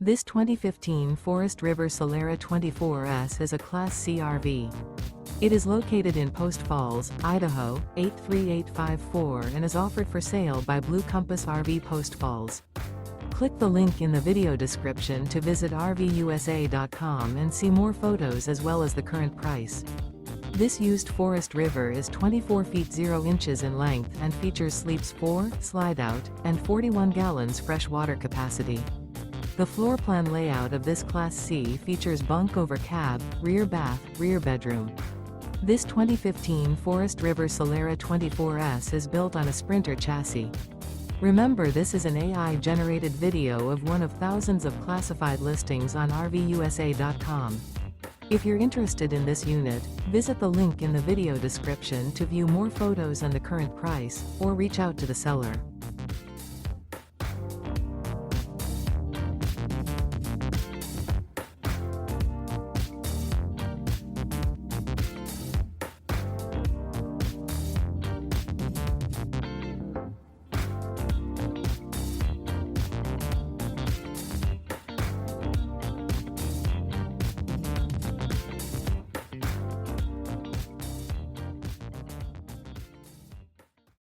This 2015 Forest River Solera 24S is a Class C RV. It is located in Post Falls, Idaho, 83854 and is offered for sale by Blue Compass RV Post Falls. Click the link in the video description to visit RVUSA.com and see more photos as well as the current price. This used Forest River is 24 feet 0 inches in length and features sleeps 4, Slideout, and 41 gallons fresh water capacity. The floor plan layout of this Class C features bunk over cab, rear bath, rear bedroom. This 2015 Forest River Solera 24S is built on a Sprinter chassis. Remember, this is an AI-generated video of one of thousands of classified listings on RVUSA.com. If you're interested in this unit, visit the link in the video description to view more photos and the current price, or reach out to the seller.